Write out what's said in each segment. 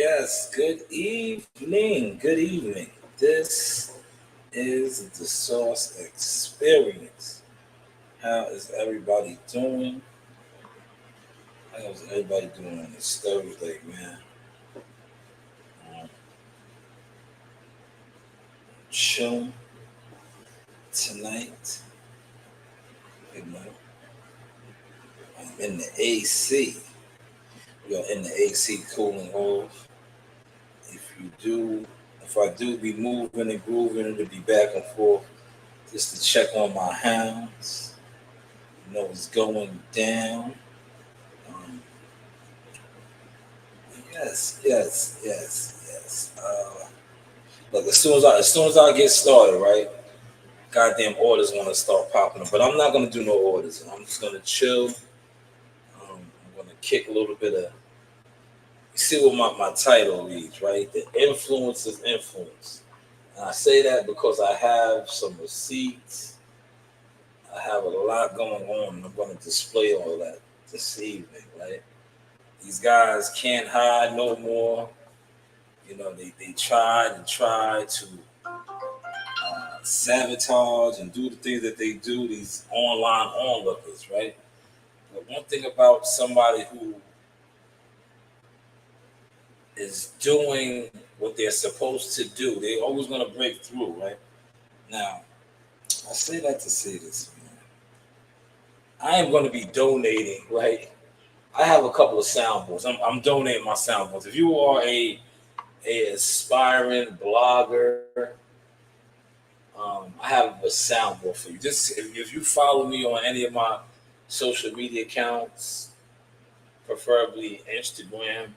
Yes, good evening. Good evening. This is the Sauce Experience. How is everybody doing? How is everybody doing on this Thursday, man? Um, chilling tonight. You know, I'm in the AC. We are in the AC cooling off. If you do, if I do be moving and grooving, it'll be back and forth just to check on my hounds. You know what's going down. Um, yes. Look, as soon as I get started, right? Goddamn orders want to start popping up, but I'm not gonna do no orders. I'm just gonna chill. I'm gonna kick a little bit of. You see what my title reads, right? The influence is influence, and I say that because I have some receipts. I have a lot going on, and I'm gonna display all that this evening, right? These guys can't hide no more. You know, they tried and tried to sabotage and do the things that they do, these online onlookers, right? But one thing about somebody who is doing what they're supposed to do, they're always going to break through, right? Now, I say that to say this, man. I am going to be donating, right? I have a couple of soundboards. I'm donating my soundboards. If you are a aspiring blogger, I have a soundboard for you. Just if you follow me on any of my social media accounts, preferably Instagram,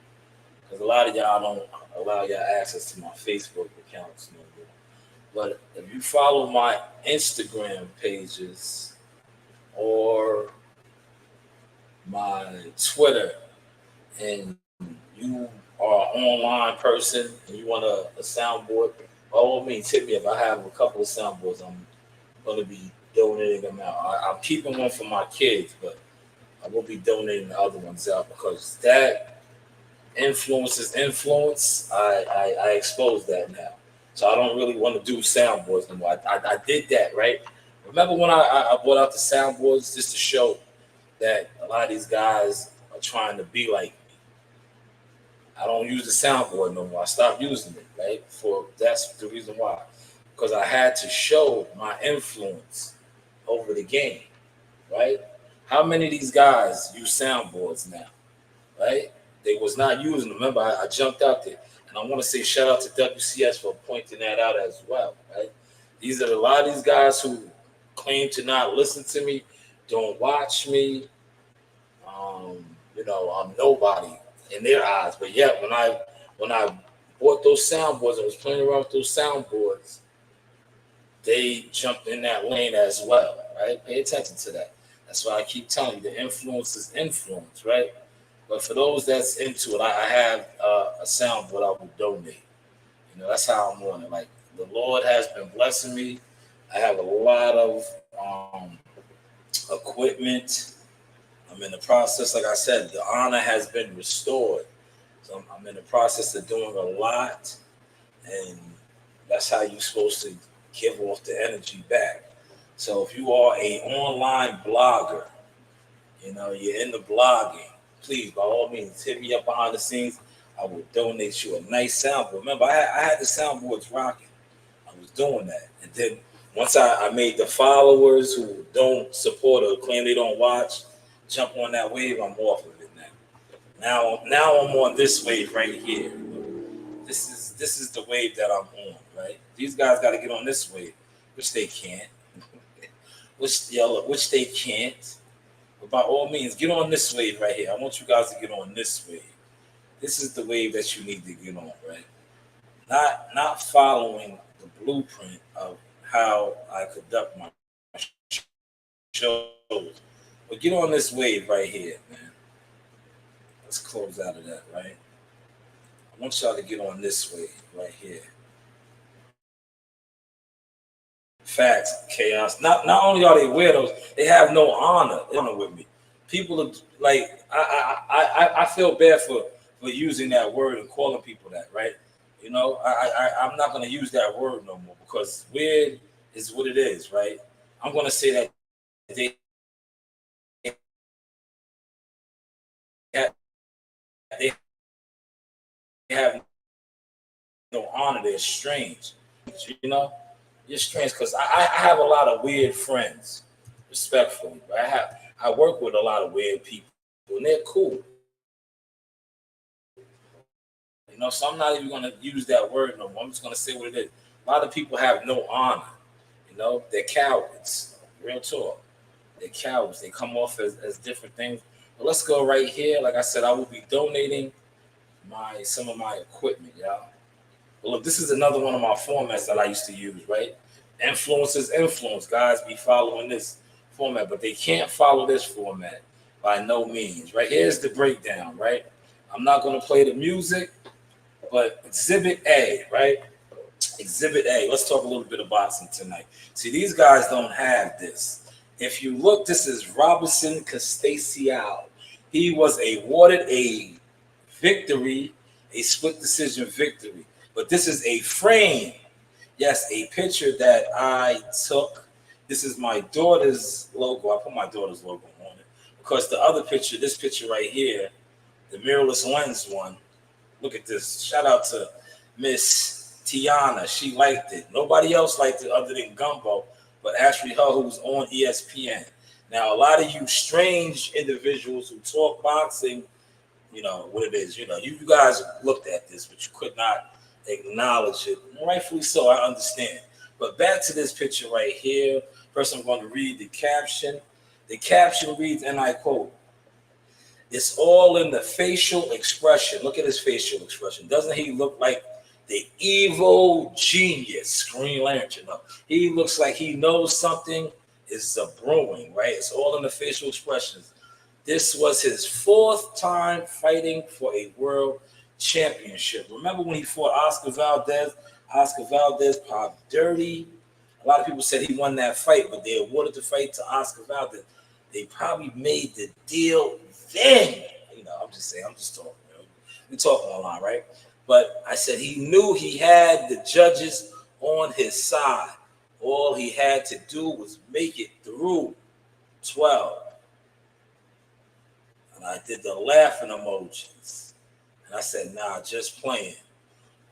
because a lot of y'all don't allow y'all access to my Facebook accounts no more. But if you follow my Instagram pages or my Twitter, and you are an online person and you want a soundboard, by all means, hit me up. I have a couple of soundboards. I'm going to be donating them out. I'm keeping one for my kids, but I will be donating the other ones out because that influences influence. I expose that now. So I don't really want to do soundboards anymore. I did that, right? Remember when I brought out the soundboards just to show that a lot of these guys are trying to be like me. I don't use the soundboard no more. I stopped using it, right? That's the reason why. Because I had to show my influence over the game, right? How many of these guys use soundboards now, right? They was not using them. Remember, I jumped out there. And I want to say shout out to WCS for pointing that out as well, right? These are a lot of these guys who claim to not listen to me, don't watch me. I'm nobody in their eyes. But yet, when I bought those soundboards and was playing around with those soundboards, they jumped in that lane as well, right? Pay attention to that. That's why I keep telling you the influence is influence, right? But for those that's into it, I have a soundboard I will donate. That's how I'm on it. Like the Lord has been blessing me. I have a lot of equipment. I'm in the process, like I said, the honor has been restored. So I'm in the process of doing a lot, and that's how you're supposed to give off the energy back. So if you are a online blogger, you're in the blogging, please, by all means, hit me up behind the scenes. I will donate you a nice soundboard. Remember, I had the soundboards rocking. I was doing that. And then once I made the followers who don't support or claim they don't watch jump on that wave, I'm off of it now. Now I'm on this wave right here. This is the wave that I'm on, right? These guys got to get on this wave, which they can't. which they can't. But by all means, get on this wave right here. I want you guys to get on this wave. This is the wave that you need to get on, right? Not following the blueprint of how I conduct my shows. But get on this wave right here, man. Let's close out of that, right? I want y'all to get on this wave right here. Facts, chaos. Not only are they weirdos, they have no honor with me. People are like, I feel bad for for using that word and calling people that, right? I'm not gonna use that word no more because weird is what it is, right? I'm gonna say that they have, they have no honor. They're strange, you know. You're strange because I have a lot of weird friends, respectfully. But I work with a lot of weird people, and they're cool. So I'm not even gonna use that word no more. I'm just gonna say what it is. A lot of people have no honor. They're cowards. Real talk. They're cowards. They come off as different things. But let's go right here. Like I said, I will be donating some of my equipment, y'all. But look, this is another one of my formats that I used to use, right? Influencers influence. Guys be following this format, but they can't follow this format by no means, right? Here's the breakdown, right? I'm not going to play the music, but Exhibit A, right? Exhibit A. Let's talk a little bit of boxing tonight. See, these guys don't have this. If you look, this is Robinson Castacial. He was awarded a victory, a split decision victory. But this is a frame. Yes, a picture that I took. This is my daughter's logo. I put my daughter's logo on it because the other picture, this picture right here, the mirrorless lens one. Look at this. Shout out to Miss Tiana. She liked it. Nobody else liked it other than Gumbo, but Ashley Hull, who's on ESPN. Now, a lot of you strange individuals who talk boxing, you know what it is. You guys looked at this, but you could not acknowledge it. Rightfully so, I understand. But back to this picture right here. First, I'm going to read the caption. The caption reads, and I quote, "It's all in the facial expression." Look at his facial expression. Doesn't he look like the evil genius, Green Lantern? No, he looks like he knows something is brewing, right? It's all in the facial expressions. This was his 4th time fighting for a world championship. Remember when he fought Oscar Valdez? Oscar Valdez popped dirty. A lot of people said he won that fight, but they awarded the fight to Oscar Valdez. They probably made the deal then. I'm just saying, I'm just talking. We're talking online, right? But I said he knew he had the judges on his side. All he had to do was make it through 12. And I did the laughing emojis. And I said, nah, just playing.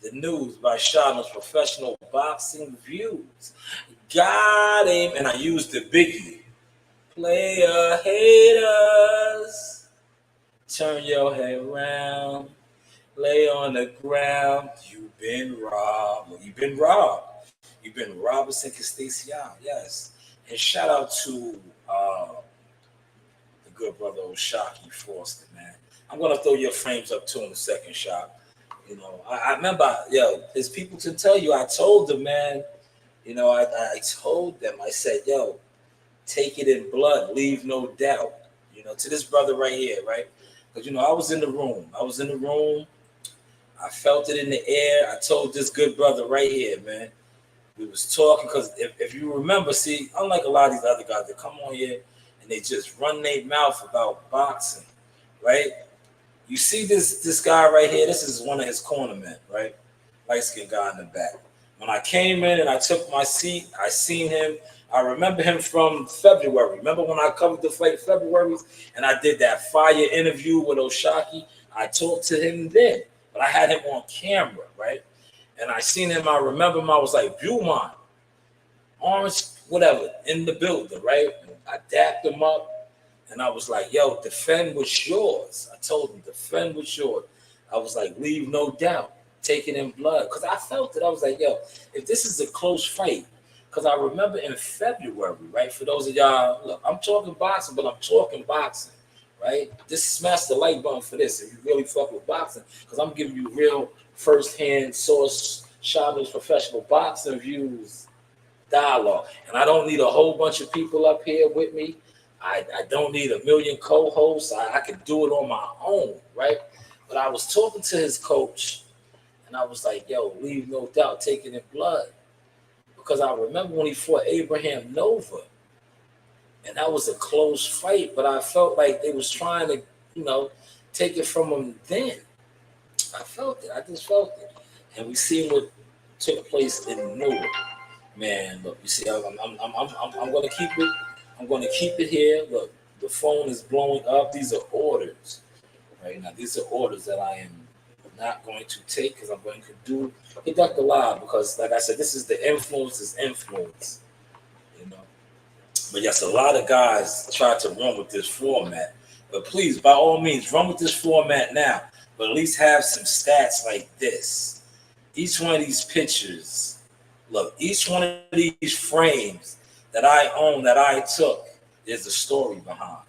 The news by Shanewz Professional Boxing Views. Got him. And I used the biggie. Player haters. Turn your head around. Lay on the ground. You've been robbed. You've been robbed. You've been Robinson Castacial. Yes. And shout out to the good brother Oshaki Foster, man. I'm going to throw your frames up too in a second, Shop. I remember, his people to tell you, I told them, man, I told them, I said, take it in blood, leave no doubt, to this brother right here, right? Because, I was in the room. I felt it in the air. I told this good brother right here, man. We was talking because if you remember, see, unlike a lot of these other guys that come on here and they just run their mouth about boxing, right? You see this guy right here. This is one of his cornermen, right? Light-skinned guy in the back. When I came in and I took my seat, I seen him. I remember him from February. Remember when I covered the fight February and I did that fire interview with Oshaki? I talked to him then, but I had him on camera, right? And I seen him. I remember him. I was like, Beaumont, Orange, whatever, in the building, right? I dapped him up. And I was like, defend what's yours. I told him, defend what's yours. I was like, leave no doubt. Take it in blood. Because I felt it. I was like, if this is a close fight, because I remember in February, right? For those of y'all, look, I'm talking boxing, but I'm talking boxing, right? Just smash the like button for this if you really fuck with boxing. Because I'm giving you real first-hand source, Shanewz Professional Boxing Views dialogue. And I don't need a whole bunch of people up here with me. I don't need a million co-hosts. I can do it on my own, right? But I was talking to his coach, and I was like, leave no doubt, take it in blood. Because I remember when he fought Abraham Nova, and that was a close fight, but I felt like they was trying to, take it from him then. I felt it. I just felt it. And we seen what took place in Newark. Man, look, you see, I'm going to keep it. I'm going to keep it here. Look, the phone is blowing up. These are orders right now. These are orders that I am not going to take because I'm going to conduct the live because, like I said, this is the influence. You know. But yes, a lot of guys try to run with this format. But please, by all means, run with this format now. But at least have some stats like this. Each one of these pictures, look, each one of these frames that I own, that I took, there's a story behind.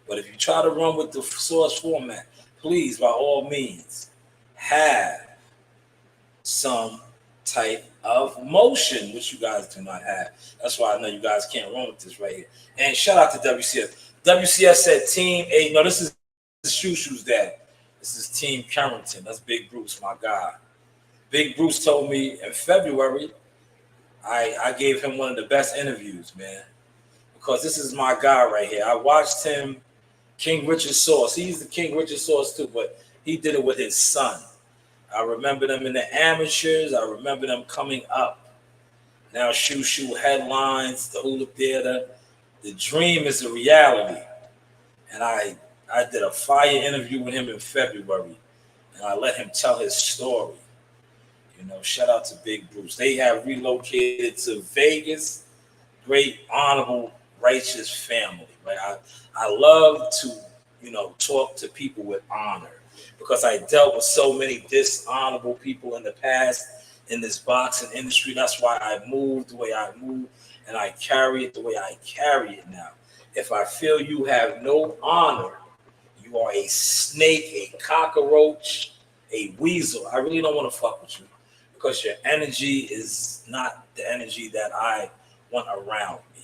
But if you try to run with the source format, please, by all means, have some type of motion, which you guys do not have. That's why I know you guys can't run with this right here. And shout out to WCS. WCS said Team A. No, this is Shoe's dad. This is Team Carrington. That's Big Bruce, my guy. Big Bruce told me in February, I gave him one of the best interviews, man. Because this is my guy right here. I watched him, King Richard Sauce. He's the King Richard Sauce too, but he did it with his son. I remember them in the amateurs. I remember them coming up. Now Shoe headlines, the Hula Theater. The dream is a reality. And I did a fire interview with him in February. And I let him tell his story. You know, shout out to Big Bruce. They have relocated to Vegas. Great, honorable, righteous family. Right? I love to, talk to people with honor because I dealt with so many dishonorable people in the past in this boxing industry. That's why I moved the way I moved and I carry it the way I carry it now. If I feel you have no honor, you are a snake, a cockroach, a weasel. I really don't want to fuck with you because your energy is not the energy that I want around me,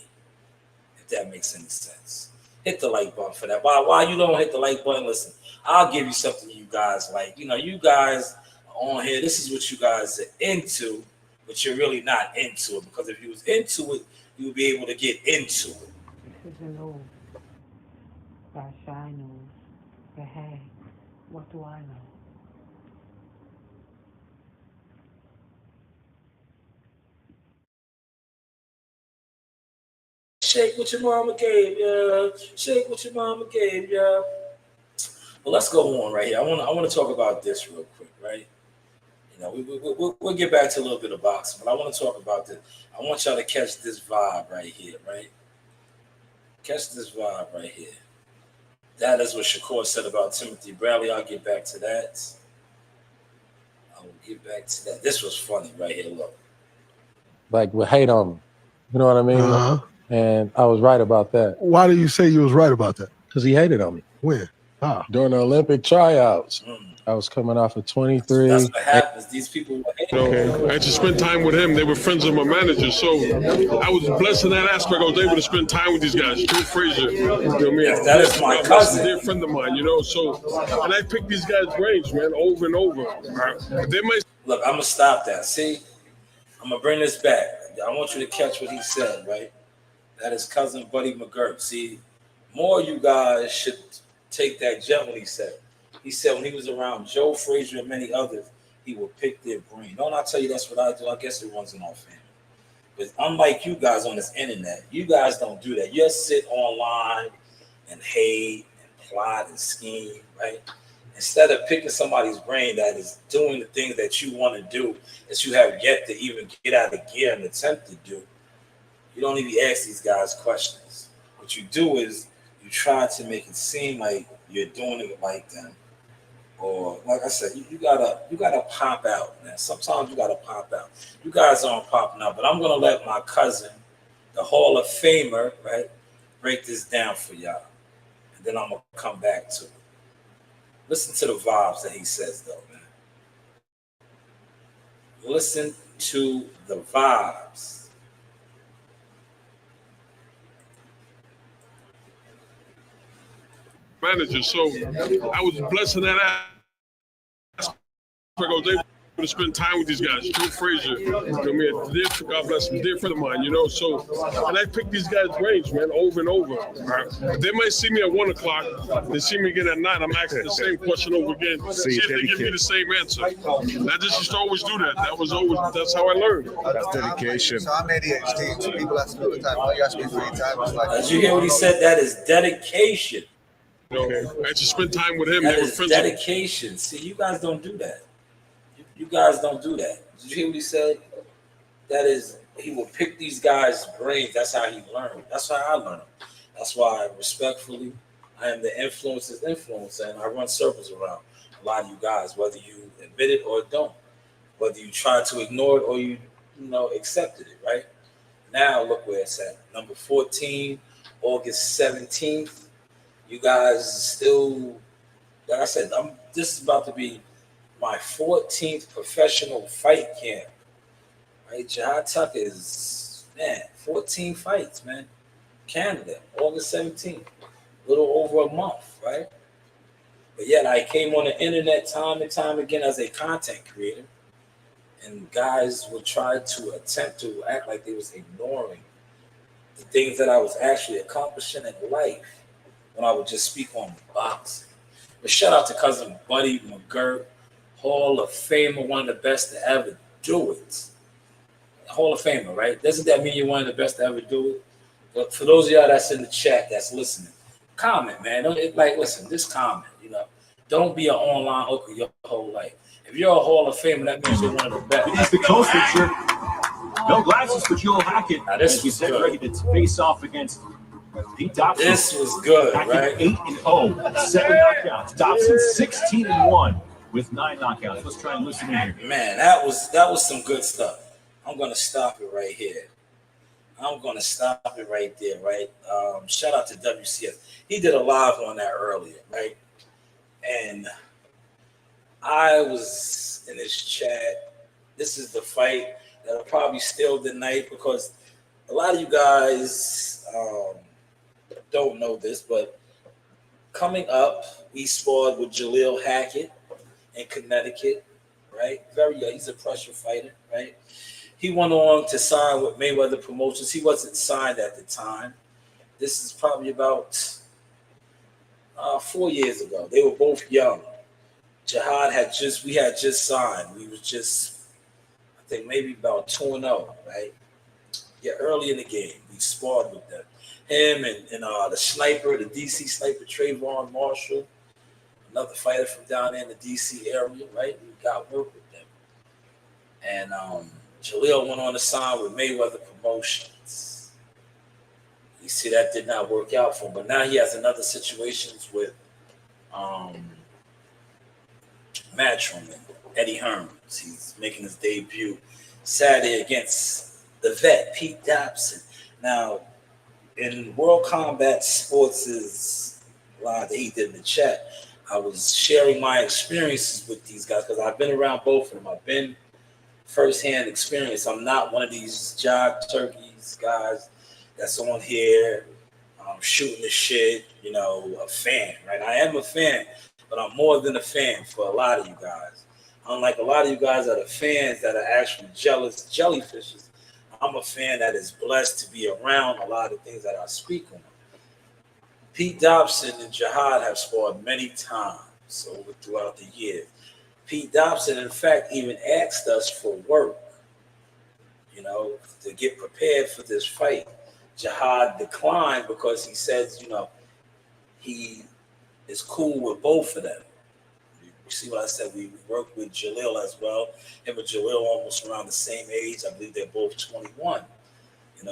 if that makes any sense. Hit the like button for that. Why you don't hit the like button? Listen, I'll give you something you guys like. You guys on here, this is what you guys are into, but you're really not into it because if you was into it, you would be able to get into it. This is a no by Shanewz. But hey, what do I know? Shake what your mama gave ya. Shake what your mama gave ya. Well, let's go on right here. I want to talk about this real quick, right? We'll get back to a little bit of boxing, but I want to talk about this. I want y'all to catch this vibe right here, right? Catch this vibe right here. That is what Shakur said about Timothy Bradley. I'll get back to that. This was funny right here. Look. Like, would hate on me. You know what I mean? Uh-huh. And I was right about that. Why do you say you was right about that? Because he hated on me. When? During the Olympic tryouts. I was coming off of 23. That's what happens. These people. I had to spend time with him. They were friends of my manager, so I was blessed in that aspect. I was able to spend time with these guys. Joe Frazier, you know what I mean? Yes, that is my cousin. A dear friend of mine, So, and I picked these guys' brains, man, over and over. They might look. I'm gonna stop that. See, I'm gonna bring this back. I want you to catch what he said, right? That is cousin Buddy McGurk. See, more you guys should take that gently. He said. He said when he was around Joe Frazier and many others, he would pick their brain. Don't I tell you that's what I do? I guess it runs in our family. But unlike you guys on this internet, you guys don't do that. You just sit online and hate and plot and scheme, right? Instead of picking somebody's brain that is doing the things that you want to do, that you have yet to even get out of gear and attempt to do, you don't even ask these guys questions. What you do is you try to make it seem like you're doing it like them. Or like I said, you gotta pop out, man. Sometimes you gotta pop out. You guys aren't popping out, but I'm gonna let my cousin, the Hall of Famer, right, break this down for y'all. And then I'm gonna come back to it. Listen to the vibes that he says though, man. Listen to the vibes. manager, so I was blessed in that aspect. I was able to spend time with these guys. Joe Frazier, you know what I mean? God bless him, dear friend of mine, you know. So, and I pick these guys' brains, man, over and over. They might see me at 1 o'clock, they see me again at 9. I'm asking the same question over again. See if they give me the same answer. I just used to always do that. That's how I learned. That's dedication. So I'm ADHD. So people ask me all the time, "Why you ask me 3 times?" Like, did you hear what he said? That is dedication. You know, I had to spend time with him. That They were is friends. dedication. See, you guys don't do that. You guys don't do that. Did you hear what he said? That is, he will pick these guys' brains. That's how he learned. That's how I learned. That's why, respectfully, I am the influencer's influencer, and I run circles around a lot of you guys, whether you admit it or don't, whether you try to ignore it or you accepted it, right? Now, look where it's at. Number 14, August 17th. You guys still, like I said, this is about to be my 14th professional fight camp. Right? Jihad Tucker is, 14 fights, man. Canada, August 17th. A little over a month, right? But yet I came on the internet time and time again as a content creator, and guys would try to attempt to act like they was ignoring the things that I was actually accomplishing in life when I would just speak on boxing. But shout out to cousin Buddy McGirt, Hall of Famer, one of the best to ever do it. Hall of Famer, right? Doesn't that mean you're one of the best to ever do it? But for those of y'all that's in the chat that's listening, comment, man. Listen, just comment, Don't be an online hooker your whole life. If you're a Hall of Famer, that means you're one of the best. It is the coach picture. No glasses for Joel Hackett. Now, this was good. Ready to face off against Pete Dobson. This was good, right? 8-0, 7 knockouts. Dobson 16-1 with 9 knockouts. Let's try and listen in here. Man, that was some good stuff. I'm gonna stop it right here. I'm gonna stop it right there, right? Shout out to WCS. He did a live on that earlier, right? And I was in his chat. This is the fight that'll probably steal the night because a lot of you guys don't know this, but coming up, we sparred with Jaleel Hackett in Connecticut, right? He's a pressure fighter, right? He went on to sign with Mayweather Promotions. He wasn't signed at the time. This is probably about 4 years ago. They were both young. Jihad had just signed. We was just, I think maybe about 2-0, right? Yeah, early in the game, we sparred with them. Him and the sniper, the DC sniper, Trayvon Marshall, another fighter from down there in the DC area, right? We got work with them. And Jaleel went on to sign with Mayweather Promotions. You see, that did not work out for him. But now he has another situations with Matchroom and Eddie Hearns. He's making his debut Saturday against the vet, Pete Dobson. Now, in World Combat Sports' live that he did in the chat, I was sharing my experiences with these guys because I've been around both of them. I've been firsthand experience. I'm not one of these job turkeys guys that's on here shooting the shit, a fan, right? I am a fan, but I'm more than a fan for a lot of you guys. Unlike a lot of you guys that are fans that are actually jealous jellyfishes, I'm a fan that is blessed to be around a lot of things that I speak on. Pete Dobson and Jihad have sparred many times throughout the years. Pete Dobson, in fact, even asked us for work, to get prepared for this fight. Jihad declined because he says, he is cool with both of them. You see what I said? We work with Jaleel as well. Him and Jaleel almost around the same age. I believe they're both 21.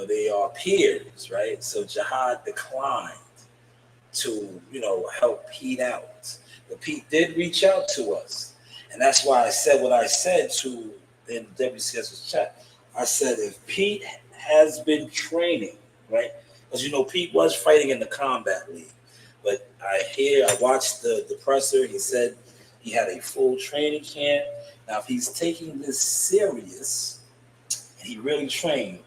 They are peers, right? So Jihad declined to, help Pete out. But Pete did reach out to us. And that's why I said what I said in WCS's chat. I said, if Pete has been training, right? Because, Pete was fighting in the combat league. But I watched the presser. He said he had a full training camp. Now, if he's taking this serious, and he really trained,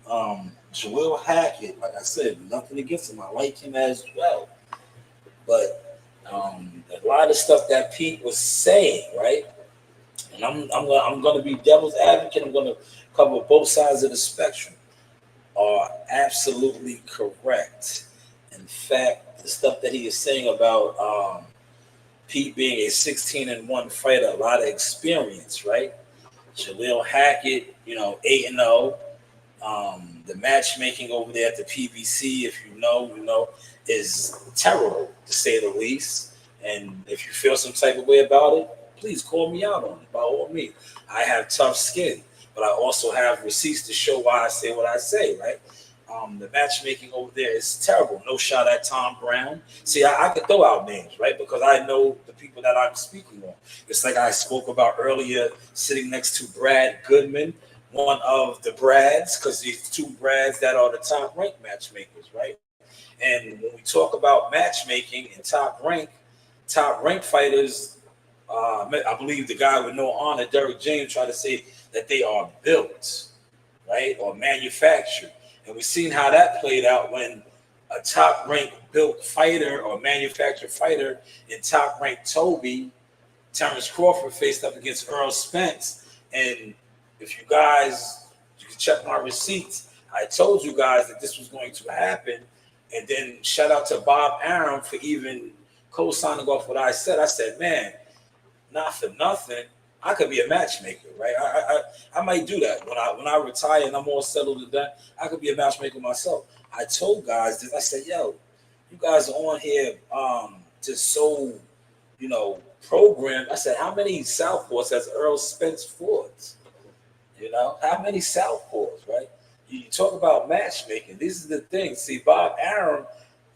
Jaleel Hackett, like I said, nothing against him. I like him as well. But a lot of stuff that Pete was saying, right? and I'm gonna be devil's advocate. I'm gonna cover both sides of the spectrum. Are absolutely correct. In fact, the stuff that he is saying about Pete being a 16-1 fighter, a lot of experience, right? Jaleel Hackett, 8-0. The matchmaking over there at the PBC, if you know, is terrible to say the least. And if you feel some type of way about it, please call me out on it. By all means, I have tough skin, but I also have receipts to show why I say what I say, right? The matchmaking over there is terrible. No shot at Tom Brown. See, I could throw out names, right? Because I know the people that I'm speaking on. It's like I spoke about earlier, sitting next to Brad Goodman, one of the Brads, because these two Brads that are the top ranked matchmakers, right? And when we talk about matchmaking and top ranked fighters, I believe the guy with no honor, Derek James, tried to say that they are built, right, or manufactured. And we've seen how that played out when a top-ranked built fighter or manufactured fighter in top-ranked Terrence Crawford faced up against Earl Spence. And if you can check my receipts, I told you guys that this was going to happen. And then shout out to Bob Arum for even co-signing off what I said. I said, man, not for nothing, I could be a matchmaker, right? I might do that when I retire and I'm all settled and done. I could be a matchmaker myself. I told guys this. I said, yo, you guys are on here just so programmed. I said, how many southpaws has Earl Spence fought? How many southpaws, right? You talk about matchmaking. These are the things. See, Bob Arum,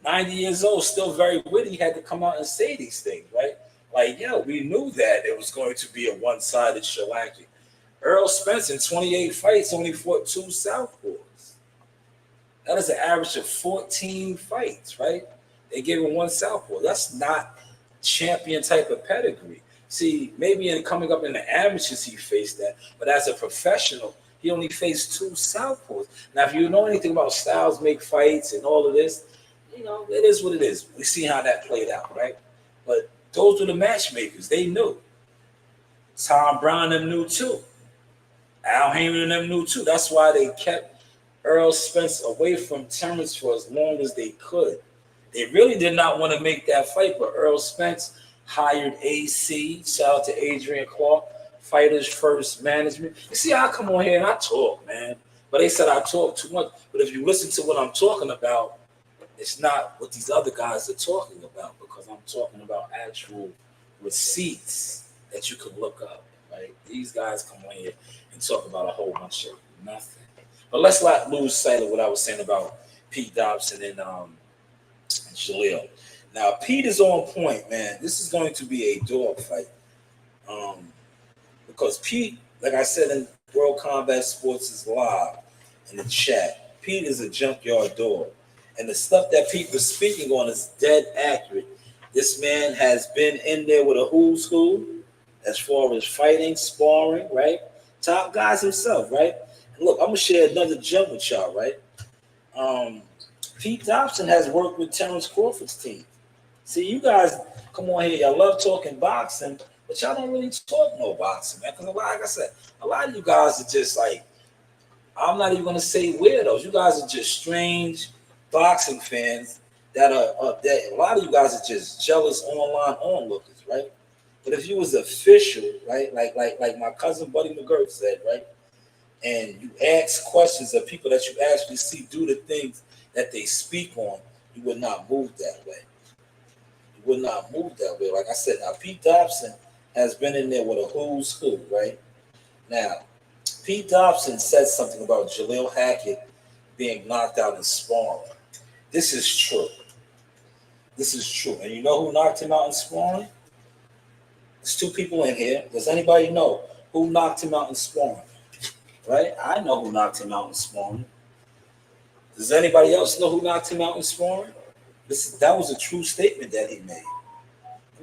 90 years old, still very witty, had to come out and say these things, right? Like, we knew that it was going to be a one-sided shellacking. Earl Spence in 28 fights only fought 2 southpaws. That is an average of 14 fights, right? They gave him 1 southpaw. That's not champion type of pedigree. See, maybe coming up in the amateurs he faced that, but as a professional, he only faced 2 southpaws. Now, if you know anything about styles make fights and all of this, it is what it is. We see how that played out, right? But those were the matchmakers. They knew. Tom Brown and them knew too. Al Heyman and them knew too. That's why they kept Earl Spence away from Terrence for as long as they could. They really did not want to make that fight, but Earl Spence hired AC. Shout out to Adrian Clark, Fighters First Management. You see, I come on here and I talk, man. But they said I talk too much. But if you listen to what I'm talking about, it's not what these other guys are talking about, because I'm talking about actual receipts that you can look up, right? These guys come on here and talk about a whole bunch of nothing. But let's not lose sight of what I was saying about Pete Dobson and Jaleel. Now, Pete is on point, man. This is going to be a dog fight. Because Pete, like I said in World Combat Sports is live in the chat, Pete is a junkyard dog. And the stuff that Pete was speaking on is dead accurate. This man has been in there with a who's who as far as fighting, sparring, right? Top guys himself, right? And look, I'm going to share another gem with y'all, right? Pete Dobson has worked with Terrence Crawford's team. See, you guys come on here, y'all love talking boxing, but y'all don't really talk no boxing, man. Because like I said, a lot of you guys are just like, I'm not even going to say weirdos. You guys are just strange boxing fans that a lot of you guys are just jealous online onlookers, right? But if you was official, right, like my cousin Buddy McGirt said, right, and you ask questions of people that you actually see do the things that they speak on, you would not move that way. You would not move that way. Like I said, now Pete Dobson has been in there with a who's who, right? Now, Pete Dobson said something about Jaleel Hackett being knocked out in sparring. This is true. This is true. And you know who knocked him out in sparring? There's 2 people in here. Does anybody know who knocked him out in sparring? Right? I know who knocked him out in sparring. Does anybody else know who knocked him out in sparring? That was a true statement that he made.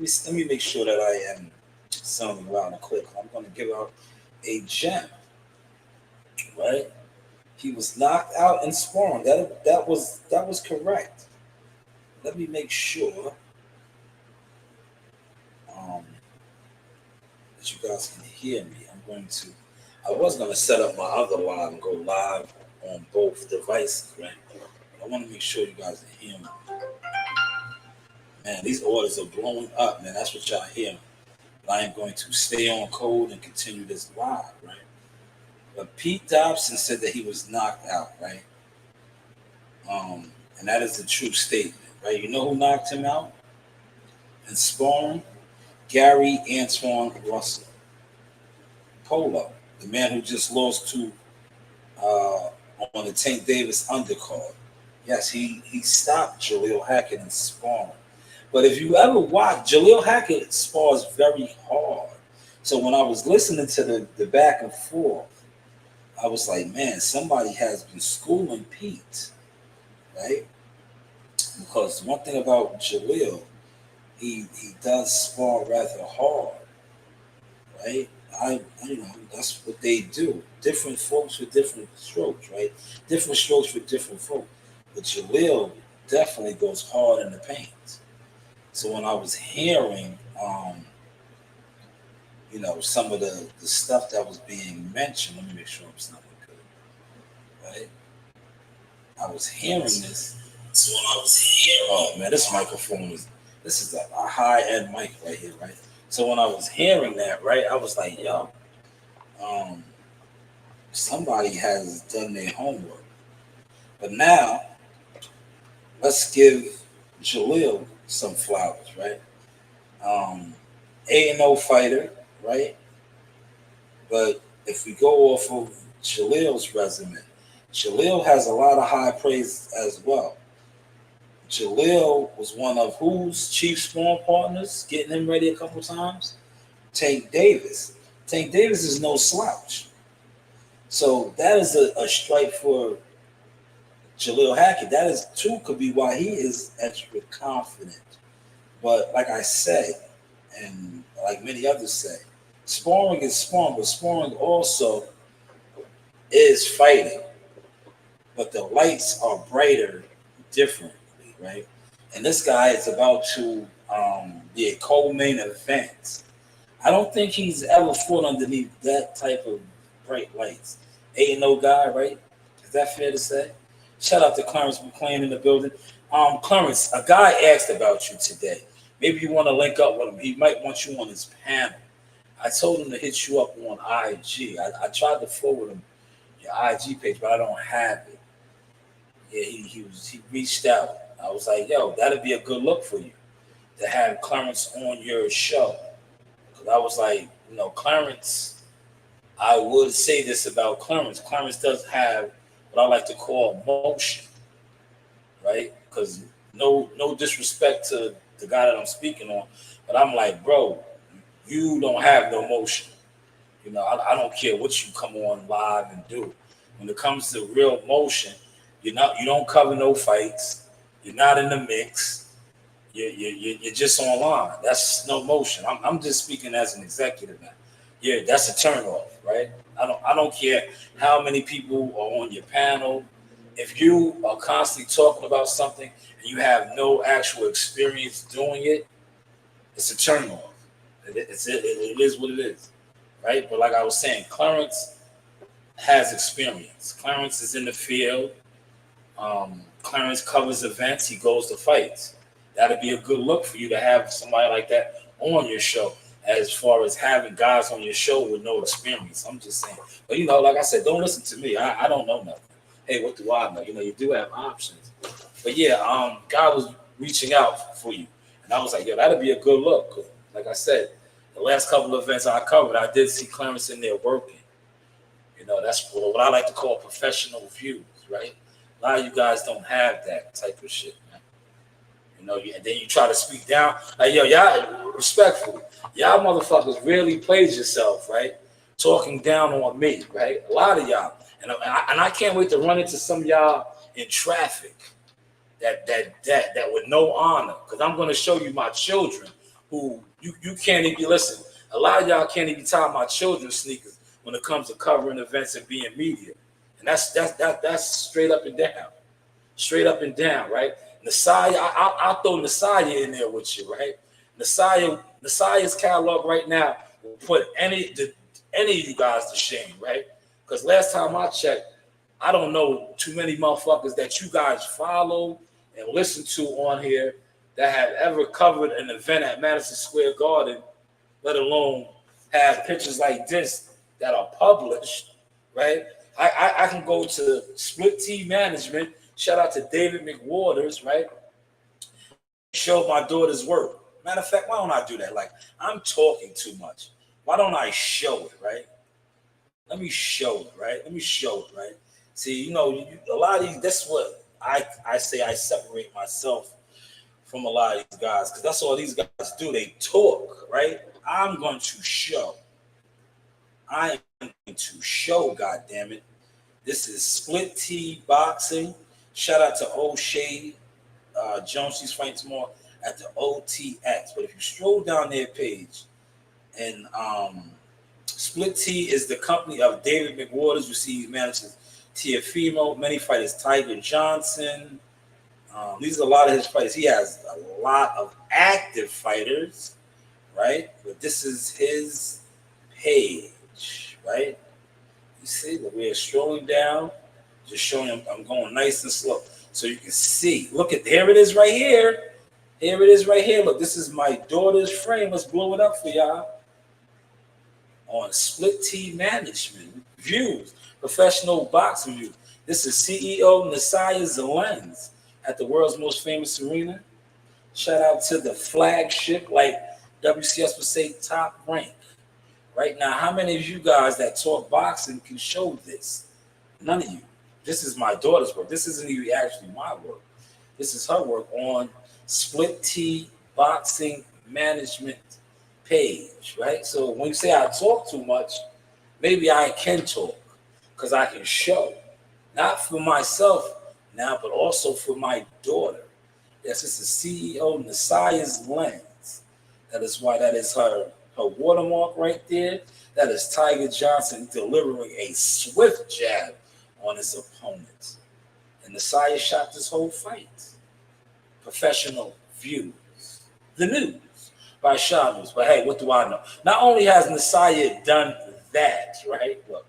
Let me make sure that I am sounding loud and clear. I'm going to give out a gem. Right? He was knocked out in sparring. That was correct. Let me make sure. that you guys can hear me. I was going to set up my other live and go live on both devices, right? I want to make sure you guys can hear me. Man, these orders are blowing up, man. That's what y'all hear. I am going to stay on code and continue this live, right? But Pete Dobson said that he was knocked out, right? And that is a true statement, right? You know who knocked him out in sparring? Gary Antoine Russell. Polo, the man who just lost to on the Tank Davis undercard. Yes, he stopped Jaleel Hackett in sparring. But if you ever watch, Jaleel Hackett spars very hard. So when I was listening to the back and forth, I was like, man, somebody has been schooling Pete, right? Because one thing about Jaleel, he does spar rather hard, right? That's what they do. Different folks with different strokes, right? Different strokes for different folks. But Jaleel definitely goes hard in the paint. So when I was hearing, some of the stuff that was being mentioned, let me make sure I'm sounding good, right? I was hearing this. So when I was hearing, oh man, this microphone this is a high-end mic right here, right? So when I was hearing that, right, I was like, yo, somebody has done their homework. But now, let's give Jaleel some flowers, right? 8-0 fighter, right? But if we go off of Jaleel's resume, Jaleel has a lot of high praise as well. Jaleel was one of whose chief sparring partners, getting him ready a couple times? Tank Davis. Tank Davis is no slouch. So that is a strike for Jaleel Hackett. That is too could be why he is extra confident. But like I said, and like many others say, sparring is sparring, but sparring also is fighting. But the lights are brighter differently, right? And this guy is about to be a co-main event. I don't think he's ever fought underneath that type of bright lights. 8-0 guy, right? Is that fair to say? Shout out to Clarence McClain in the building. Clarence, a guy asked about you today. Maybe you want to link up with him. He might want you on his panel. I told him to hit you up on IG. I tried to forward him your IG page, but I don't have it. Yeah, he reached out. I was like, yo, that'd be a good look for you to have Clarence on your show. Because I was like, Clarence, I would say this about Clarence. Clarence does have what I like to call motion, right? Because no disrespect to the guy that I'm speaking on, but I'm like, bro, you don't have no motion. I don't care what you come on live and do. When it comes to real motion, you don't cover no fights. You're not in the mix. You're just online. That's no motion. I'm just speaking as an executive now. Yeah, that's a turnoff, right? I don't care how many people are on your panel. If you are constantly talking about something and you have no actual experience doing it, it's a turnoff. It is what it is, right? But like I was saying, Clarence has experience. Clarence is in the field. Clarence covers events. He goes to fights. That'd be a good look for you to have somebody like that on your show, as far as having guys on your show with no experience. I'm just saying. But, like I said, don't listen to me. I don't know nothing. Hey, what do I know? You do have options. But, yeah, God was reaching out for you. And I was like, yo, that'd be a good look. Like I said, the last couple of events I covered, I did see Clarence in there working. That's what I like to call professional views, right? A lot of you guys don't have that type of shit, man. And then you try to speak down. Like, yo, y'all, respectfully, y'all motherfuckers really played yourself, right? Talking down on me, right? A lot of y'all. And I can't wait to run into some of y'all in traffic that with no honor. Because I'm going to show you my children who you can't even listen. A lot of y'all can't even tie my children's sneakers when it comes to covering events and being media. And that's straight up and down. Straight up and down, right? Nasaya, I'll throw Nasaya in there with you, right? Nasaya's catalog right now will put any of you guys to shame, right? Because last time I checked, I don't know too many motherfuckers that you guys follow and listen to on here that have ever covered an event at Madison Square Garden, let alone have pictures like this that are published, right? I can go to Split T Management, shout out to David McWaters, right? Show my daughter's work. Matter of fact, why don't I do that? Like, I'm talking too much. Why don't I show it, right? Let me show it, right? Let me show it, right? See, you know, a lot of these, that's what I say I separate myself from a lot of these guys, because that's all these guys do. They talk, right? I'm going to show. I am going to show, goddammit. This is Split T Boxing. Shout out to O'Shea Jones. She's fighting tomorrow at the OTX. But if you stroll down their page, and Split T is the company of David McWaters. You see, he manages Tiafimo, many fighters, Tiger Johnson. These are a lot of his fighters. He has a lot of active fighters, right? But this is his page, right? You see that we're strolling down, just showing him I'm going nice and slow. So you can see, look at, here it is right here. Here it is right here. Look, this is my daughter's frame. Let's blow it up for y'all. On Split T Management Views, professional boxing view. This is CEO Nasaya Zelenz at the world's most famous arena. Shout out to the flagship, like WCS would say, Top Rank. Right now, how many of you guys that talk boxing can show this? None of you. This is my daughter's work. This isn't even actually my work. This is her work on Split T Boxing Management page, right? So when you say I talk too much, maybe I can talk because I can show, not for myself now, but also for my daughter. Yes, this is CEO Nasaya's Lens. That is why that is her watermark right there. That is Tiger Johnson delivering a swift jab on his opponent. And Nasaya shot this whole fight. Professional views. The news by Shanewz. But hey, what do I know? Not only has Nasaya done that, right? Look,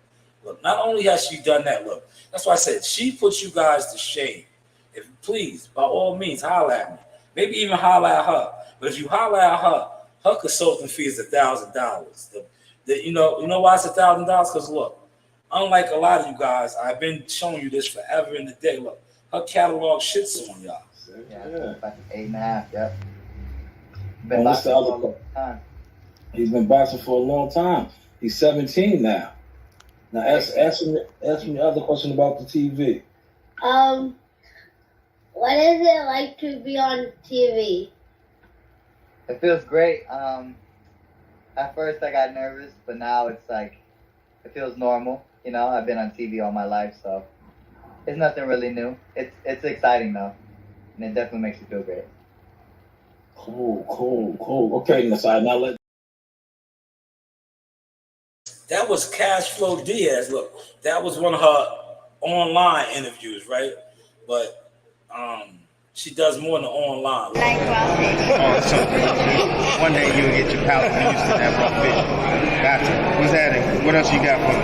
not only has she done that, look, that's why I said she puts you guys to shame. If please, by all means, holler at me. Maybe even holler at her. But if you holler at her, her consulting fee is $1,000. You know why it's $1,000? Because look, unlike a lot of you guys, I've been showing you this forever and a day. Look, her catalog shits on y'all. Yeah, like 8.5. Yep. Been boxing for a long time. He's been boxing for a long time. He's 17 now. Now ask me the other question about the TV. What is it like to be on TV? It feels great. At first I got nervous, but now it's like it feels normal. You know, I've been on TV all my life, so it's nothing really new. It's exciting though, and it definitely makes you feel great. Cool. Okay, Nasai, now let. That was Cash Flow Diaz. Look, that was one of her online interviews, right? But she does more than online. Oh, so one day you'll get your palate used to that raw fish. Gotcha. What's that? What else you got for me?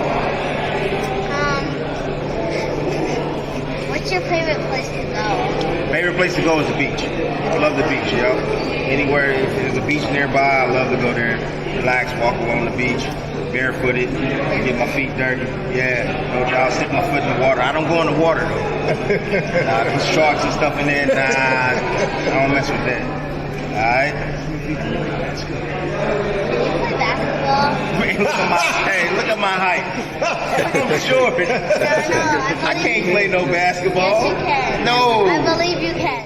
What's your favorite place to go? Favorite place to go is the beach. I love the beach, yo. Anywhere if there's a beach nearby, I love to go there, relax, walk along the beach, barefooted, get my feet dirty. Yeah, I'll stick my foot in the water. I don't go in the water though. There's sharks and stuff in there. Nah, I don't mess with that. All right. That's good. Play basketball. Look at my height. I'm short. No, I can't play no basketball. Yes, you can. No. I believe you can.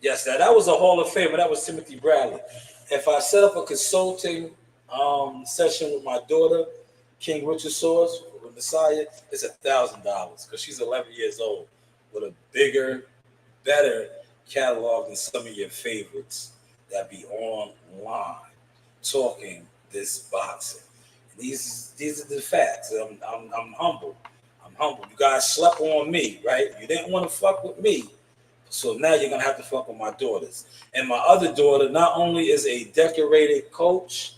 Yes, that was a Hall of Famer. That was Timothy Bradley. If I set up a consulting session with my daughter, King Richard Sauce, with Messiah, it's $1,000 because she's 11 years old with a bigger, better catalog than some of your favorites that be online talking this boxing. And these are the facts. I'm humble. I'm humble. You guys slept on me, right? You didn't want to fuck with me. So now you're gonna have to fuck with my daughters. And my other daughter not only is a decorated coach,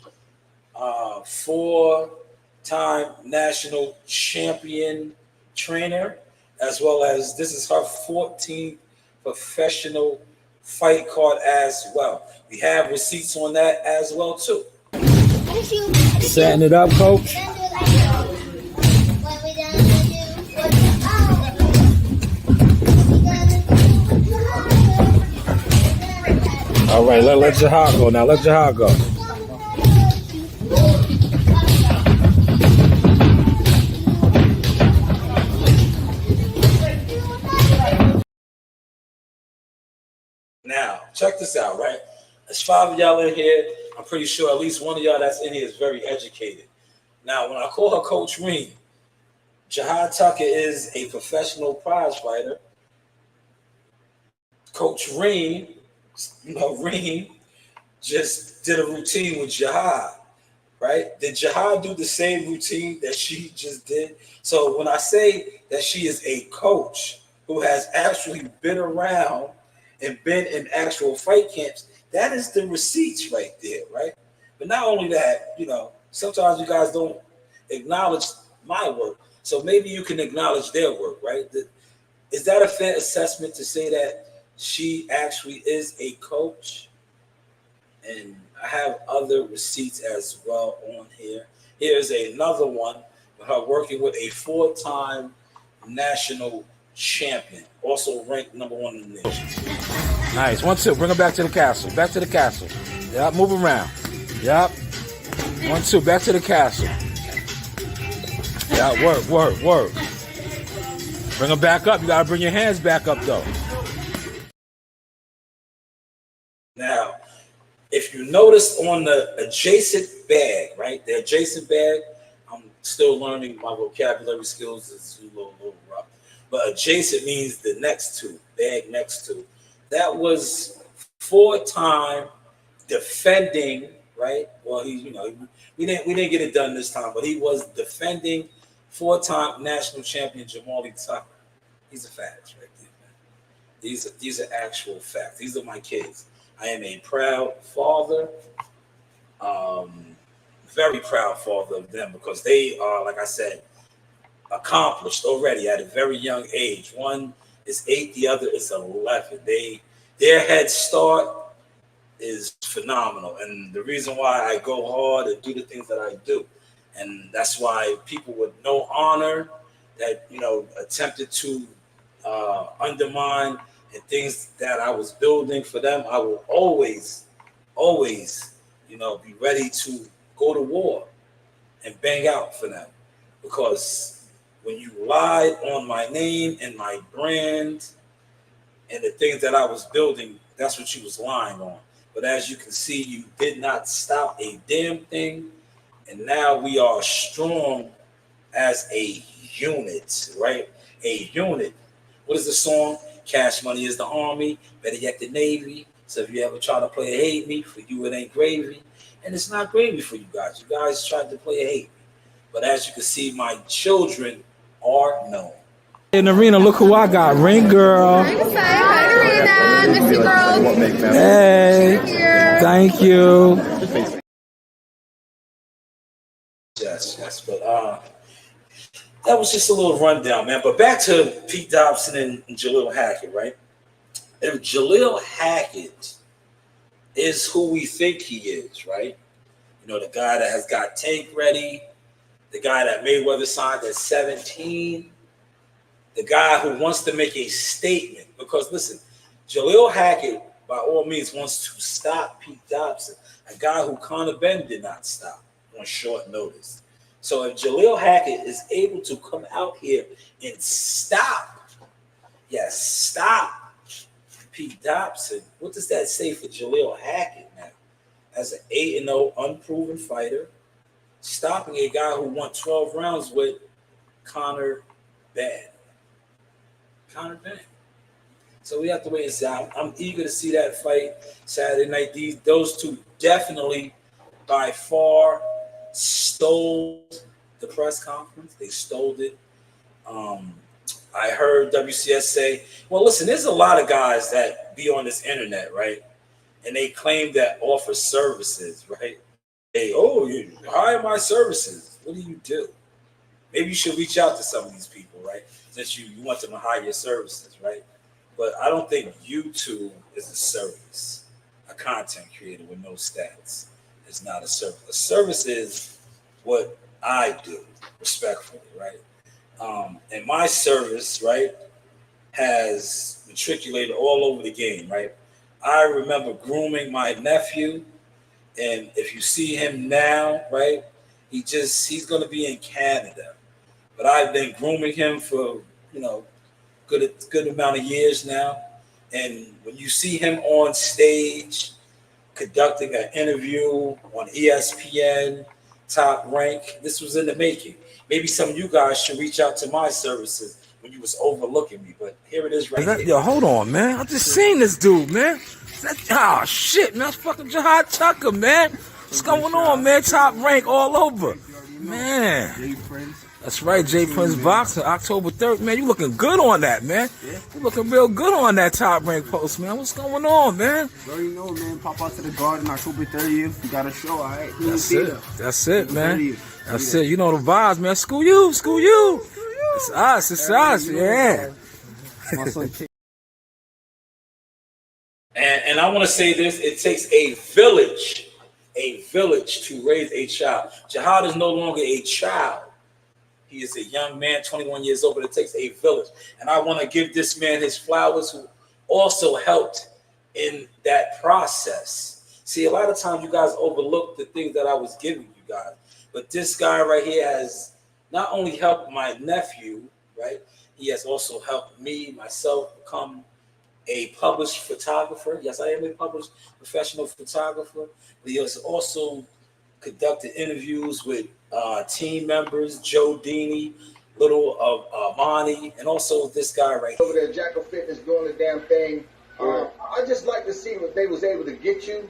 4-time national champion trainer, as well as this is her 14th professional fight card as well. We have receipts on that as well too. Setting it up, coach. All right, let Jahar go now. Let Jahar go. Now, check this out, right? There's 5 of y'all in here. I'm pretty sure at least one of y'all that's in here is very educated. Now, when I call her Coach Reem, Jahar Tucker is a professional prize fighter. Coach Reem, Reem just did a routine with Jahar, right? Did Jahar do the same routine that she just did? So when I say that she is a coach who has actually been around and been in actual fight camps, that is the receipts right there, right? But not only that, sometimes you guys don't acknowledge my work. So maybe you can acknowledge their work, right? Is that a fair assessment to say that she actually is a coach? And I have other receipts as well on here. Here's another one with her working with a 4-time national champion, also ranked number 1 in the nation. Nice. 1-2. Bring her back to the castle. Back to the castle. Yep. Move around. Yep. 1-2. Back to the castle. Yeah. Work. Bring her back up. You gotta bring your hands back up though. Now, if you notice on the adjacent bag, right? The adjacent bag, I'm still learning my vocabulary skills. Is a little rough. But adjacent means the next to, bag next to. That was 4-time defending, right? Well, we didn't get it done this time, but he was defending 4-time national champion Jamali Tucker. These are facts right there, man. These are actual facts. These are my kids. I am a proud father, very proud father of them because they are, like I said, accomplished already at a very young age. One is 8, the other is 11. Their head start is phenomenal, and the reason why I go hard and do the things that I do, and that's why people with no honor that attempted to undermine and things that I was building for them, I will always, be ready to go to war and bang out for them, because when you lied on my name and my brand and the things that I was building, that's what you was lying on. But as you can see, you did not stop a damn thing. And now we are strong as a unit, right? A unit. What is the song? Cash money is the army, better yet the Navy. So if you ever try to play a hate me, for you it ain't gravy. And it's not gravy for you guys. You guys tried to play a hate me. But as you can see, my children are known. In the arena, look who I got. Ring girl. I'm excited. Hi, Arena. Miss you, girls. Hey. Thank you. Yes. But that was just a little rundown, man. But back to Pete Dobson and Jaleel Hackett, right? If Jaleel Hackett is who we think he is, right? The guy that has got Tank ready, the guy that Mayweather signed at 17, the guy who wants to make a statement. Because listen, Jaleel Hackett, by all means, wants to stop Pete Dobson, a guy who Conor Benn did not stop on short notice. So if Jaleel Hackett is able to come out here and stop Pete Dobson, what does that say for Jaleel Hackett now? As an 8-0 unproven fighter, stopping a guy who won 12 rounds with Conor Benn. So we have to wait and see. I'm eager to see that fight Saturday night. Those two definitely by far stole the press conference. They stole it. I heard WCS say, well, listen, there's a lot of guys that be on this internet, right? And they claim that offer services, right? Hey, oh, you hire my services. What do you do? Maybe you should reach out to some of these people, right? Since you want them to hire your services, right? But I don't think YouTube is a service. A content creator with no stats is not a service. A service is what I do, respectfully, right? And my service, right, has matriculated all over the game, right? I remember grooming my nephew, and if you see him now, right, he's going to be in Canada. But I've been grooming him for, good amount of years now. And when you see him on stage conducting an interview on ESPN, Top Rank, this was in the making. Maybe some of you guys should reach out to my services when you was overlooking me. But here it is right here. Yo, hold on, man. I just seen this dude, man. Oh, shit, man. That's fucking Jihad Tucker, man. What's going on, man? Top Rank all over. Man. That's right, J Prince Boxing, October 3rd. Man, you looking good on that, man. You looking real good on that Top Rank post, man. What's going on, man? You already know, man. Pop out to the Garden October 30th. You got a show, all right? That's it, man. That's it. You know the vibes, man. School you. It's us, yeah. And I want to say this, it takes a village to raise a child. Jihad is no longer a child. He is a young man, 21 years old, but it takes a village. And I want to give this man his flowers who also helped in that process. See, a lot of times you guys overlook the things that I was giving you guys. But this guy right here has not only helped my nephew, right? He has also helped me, myself, become a published photographer. Yes, I am a published professional photographer. But he has also conducted interviews with team members, Joe Dini, little of Monty, and also this guy right here. Over there, Jackal Fitness doing the damn thing. I just like to see what they was able to get you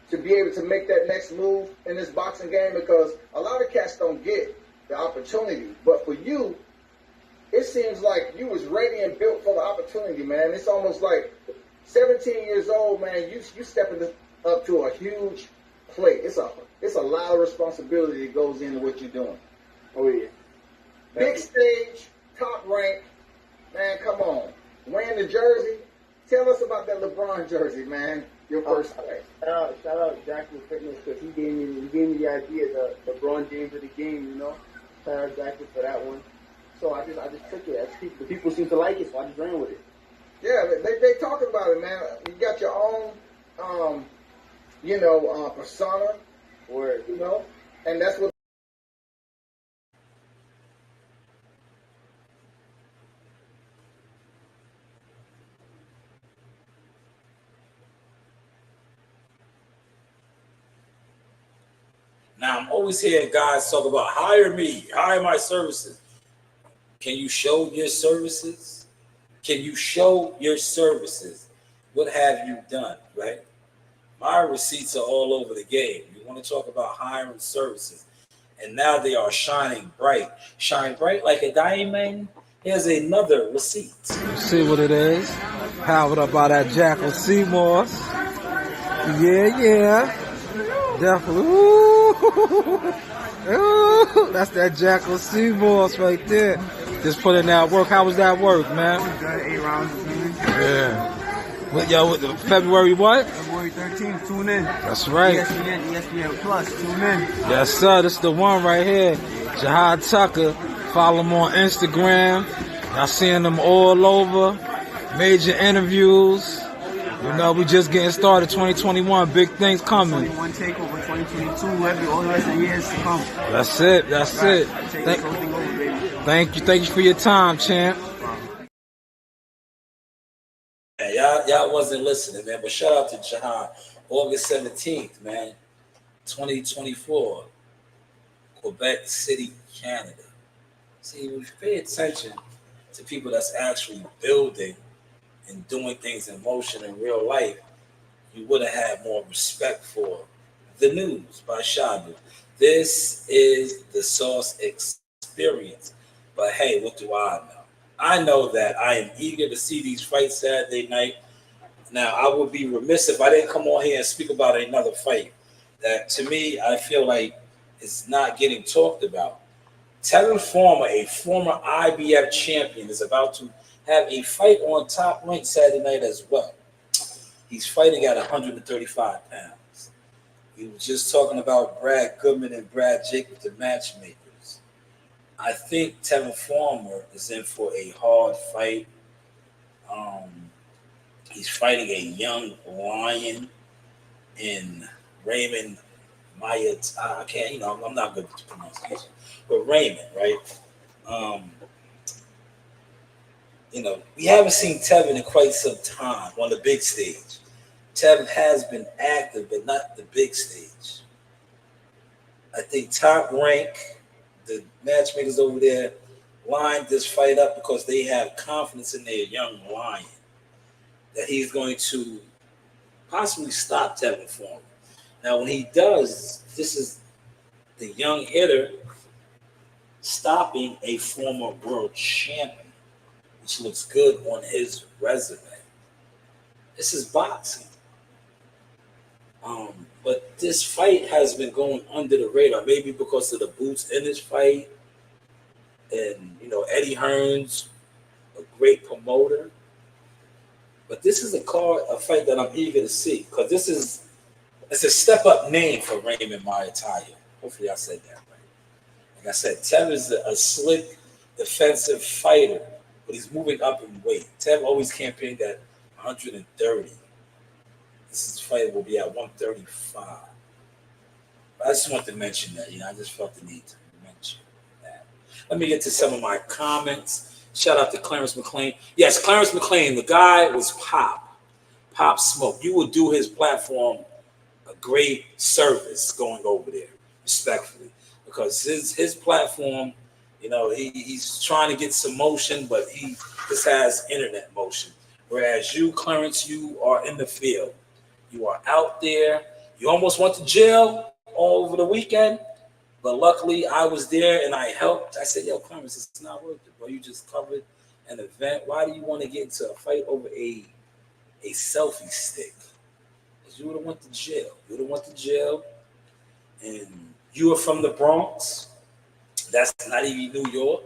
to be able to make that next move in this boxing game, because a lot of cats don't get the opportunity. But for you, it seems like you was ready and built for the opportunity, man. It's almost like 17 years old, man. You stepping up to a huge plate. It's a lot of responsibility that goes into what you're doing. Oh yeah. Big stage, Top Rank, man. Come on, wearing the jersey. Tell us about that LeBron jersey, man. Your first play. Shout out Jackal Fitness, because he gave me the idea, the LeBron James of the game, you know. Shout out Jackal for that one. So I just took it. The people seem to like it, so I just ran with it. Yeah, they talking about it, man. You got your own, persona, word, and that's what. Now, I'm always hearing guys talk about hire me, hire my services. Can you show your services? Can you show your services? What have you done, right? My receipts are all over the game. You want to talk about hiring services. And now they are shining bright. Shine bright like a diamond. Here's another receipt. See what it is? Powered up by that Jackal Seymour. Yeah. Definitely. Ooh, that's that Jackal Seymour right there. Just put in that work. How was that work, man? 8 rounds. Yeah. With February what? February 13th. Tune in. That's right. ESPN Plus. Tune in. Yes, sir. This is the one right here. Jihad Tucker. Follow him on Instagram. Y'all seeing them all over. Major interviews. We just getting started. 2021, big things coming. 21 takeover, 2022, all the rest of the years to come. That's it. Thank you for your time, champ. Yeah, y'all wasn't listening, man. But shout out to Jihad. August 17th, man, 2024, Quebec City, Canada. See, when you pay attention to people that's actually building and doing things in motion in real life, you would have had more respect for the news by Shanewz. This is the Sauce Experience. But hey, what do I know? I know that I am eager to see these fights Saturday night. Now, I would be remiss if I didn't come on here and speak about another fight that, to me, I feel like is not getting talked about. Tevin Farmer, a former IBF champion, is about to have a fight on Top Rank Saturday night as well. He's fighting at 135 pounds. We were just talking about Brad Goodman and Brad Jacobs, the matchmakers. I think Tevin Farmer is in for a hard fight. He's fighting a young lion in Raymond Maya. I can't, I'm not good with pronunciation, but Raymond, right? We haven't seen Tevin in quite some time on the big stage. Tevin has been active, but not the big stage. I think Top Rank, the matchmakers over there, lined this fight up because they have confidence in their young lion that he's going to possibly stop Tevin Farmer. Now, when he does, this is the young hitter stopping a former world champion, which looks good on his resume. This is boxing. But this fight has been going under the radar, maybe because of the boots in this fight. And, Eddie Hearns, a great promoter. But this is a fight that I'm eager to see because it's a step-up name for Raymond Maitaya. Hopefully I said that right. Like I said, Tev is a slick defensive fighter, but he's moving up in weight. Tev always campaigned at 130. This fight will be at 135. But I just want to mention that. I just felt the need to mention that. Let me get to some of my comments. Shout out to Clarence McLean. Yes, Clarence McLean, the guy was Pop Smoke. You will do his platform a great service going over there, respectfully, because his platform, he's trying to get some motion, but he just has internet motion. Whereas you, Clarence, you are in the field. You are out there. You almost went to jail all over the weekend, but luckily I was there and I helped. I said, yo, Clarence, it's not worth it, bro. You just covered an event. Why do you want to get into a fight over a selfie stick? Because you would have went to jail. You would have went to jail, and you are from the Bronx. That's not even New York.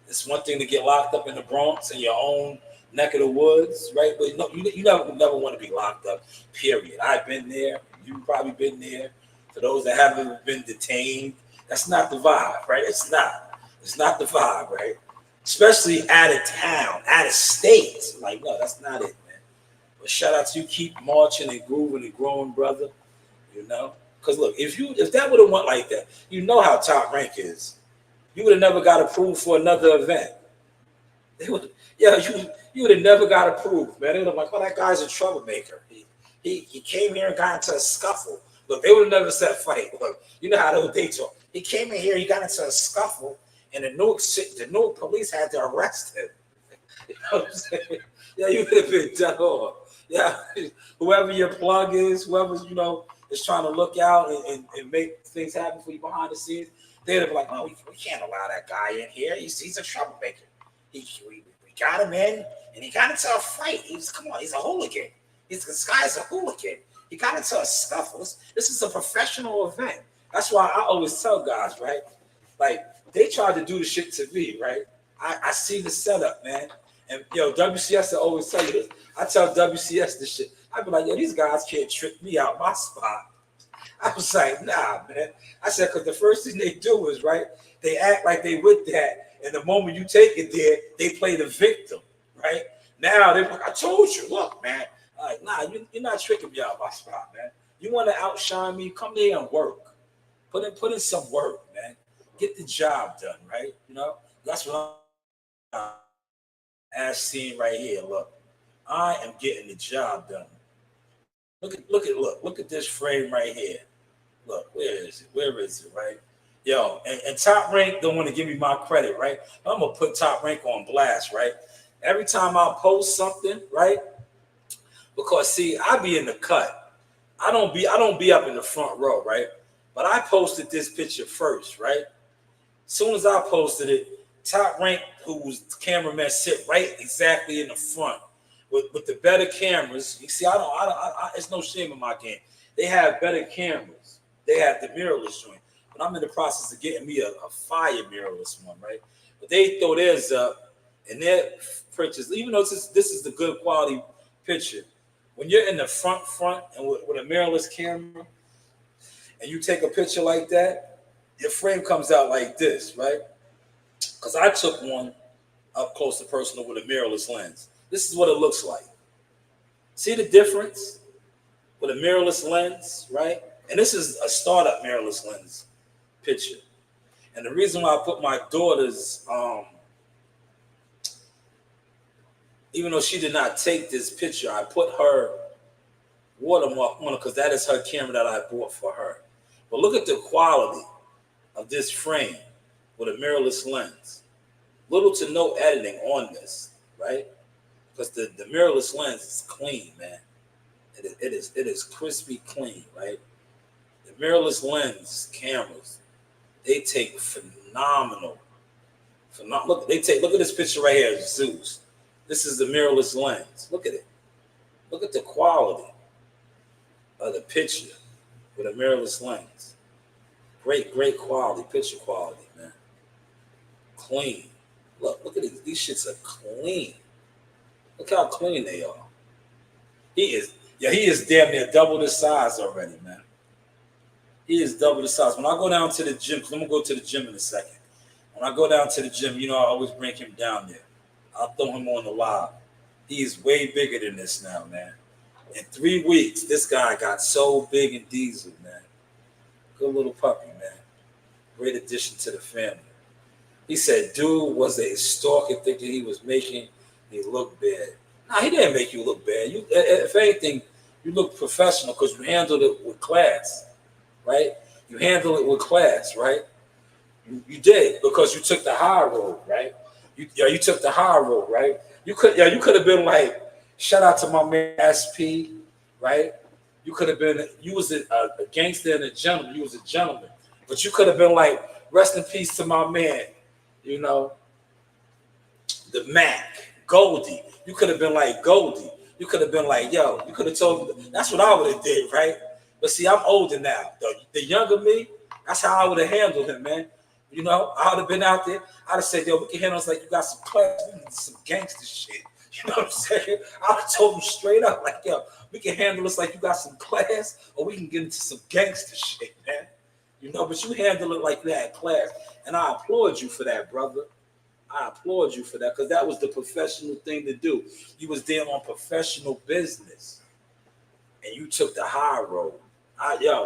It's one thing to get locked up in the Bronx in your own neck of the woods, right? But no, you never want to be locked up, period. I've been there. You've probably been there. For those that haven't been detained, that's not the vibe, right? It's not the vibe, right? Especially out of town, out of state. Like, no, that's not it, man. But shout out to you. Keep marching and grooving and growing, brother. Because look, if that would have went like that, how Top Rank is. You would have never got approved for another event. You would have never got approved, man. They would have like, oh, that guy's a troublemaker. He came here and got into a scuffle. Look, they would have never said fight. Look, you know how they talk. He came in here, he got into a scuffle, and the Newark police had to arrest him. You know what I'm saying? Yeah, you would have been done off. Yeah, whoever your plug is, whoever's, is trying to look out and make things happen for you behind the scenes, they'd have been like, oh, we can't allow that guy in here. He's a troublemaker. We got him in, and he got into a fight. He's a hooligan. This guy's a hooligan. He got into a scuffle. This is a professional event. That's why I always tell guys, right? Like, they tried to do the shit to me, right? I see the setup, man. And, WCS, I always tell you this. I tell WCS this shit. I be like, these guys can't trick me out my spot. I was like, nah, man. I said, because the first thing they do is, right, they act like they with that. And the moment you take it there, they play the victim, right? Now they're like, I told you, look, man. Like, nah, you're not tricking me out my spot, man. You want to outshine me? Come here and work. Put in some work, man. Get the job done, right? That's what I'm as seen right here. Look, I am getting the job done. Look at this frame right here. Look, where is it, right? Yo, and Top Rank don't want to give me my credit, right? I'm gonna put Top Rank on blast, right? Every time I post something, right? Because see, I be in the cut. I don't be up in the front row, right? But I posted this picture first, right? As soon as I posted it, Top Rank, who's the cameraman, sit right exactly in the front with the better cameras. You see, it's no shame in my game. They have better cameras. They have the mirrorless joint. But I'm in the process of getting me a fire mirrorless one, right? But they throw theirs up, and their pictures, even though this is the good quality picture, when you're in the front and with a mirrorless camera, and you take a picture like that, your frame comes out like this, right? Because I took one up close and personal with a mirrorless lens. This is what it looks like. See the difference with a mirrorless lens, right? And this is a startup mirrorless lens picture. And the reason why I put my daughter's, even though she did not take this picture, I put her watermark on it because that is her camera that I bought for her. But look at the quality of this frame with a mirrorless lens. Little to no editing on this, right? Because the mirrorless lens is clean, man. It is crispy clean, right? The mirrorless lens cameras, they take phenomenal. Look at this picture right here, Zeus. This is the mirrorless lens. Look at it. Look at the quality of the picture with a mirrorless lens. Great quality, picture quality, man. Clean. Look at these. These shits are clean. Look how clean they are. He is damn near double the size already, man. He is double the size. When I go down to the gym, because I'm going to go to the gym in a second. When I go down to the gym, I always bring him down there. I'll throw him on the live. He is way bigger than this now, man. In 3 weeks, this guy got so big and diesel, man. Good little puppy, man. Great addition to the family. He said, dude was a stalker thinking he was making me look bad. Nah, he didn't make you look bad. You, if anything, you look professional because you handled it with class, right? You handled it with class, right? You did because you took the high road, right? You took the high road, right? You could have been like, shout out to my man SP, right? You could have been, you was a gangster and a gentleman. You was a gentleman, but you could have been like, rest in peace to my man, the Mac, Goldie. You could have been like Goldie. You could have been like, yo, you could have told me. That's what I would have did, right? But see, I'm older now. The younger me, that's how I would have handled him, man. I would have been out there. I'd have said, yo, we can handle this like you got some class. We need some gangster shit. You know what I'm saying? I would have told him straight up, like, yo, we can handle this like you got some class, or we can get into some gangster shit, man. But you handle it like you had class. And I applaud you for that, brother. I applaud you for that because that was the professional thing to do. You was there on professional business, and you took the high road.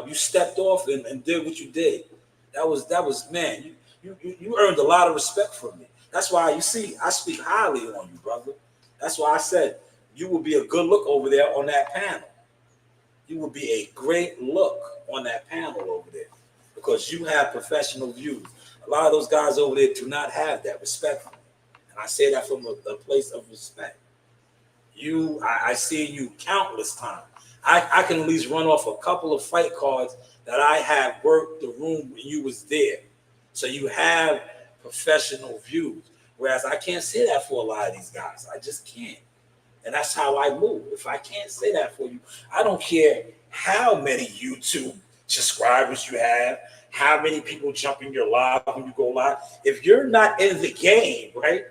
You stepped off and did what you did. That was man. You earned a lot of respect from me. That's why you see I speak highly on you, brother. That's why I said you will be a good look over there on that panel. You will be a great look on that panel over there because you have professional views. A lot of those guys over there do not have that respect for me. And I say that from a place of respect. I see you countless times. I can at least run off a couple of fight cards that I have worked the room when you was there. So you have professional views. Whereas I can't say that for a lot of these guys. I just can't. And that's how I move. If I can't say that for you, I don't care how many YouTube subscribers you have, how many people jump in your live when you go live. If you're not in the game, right?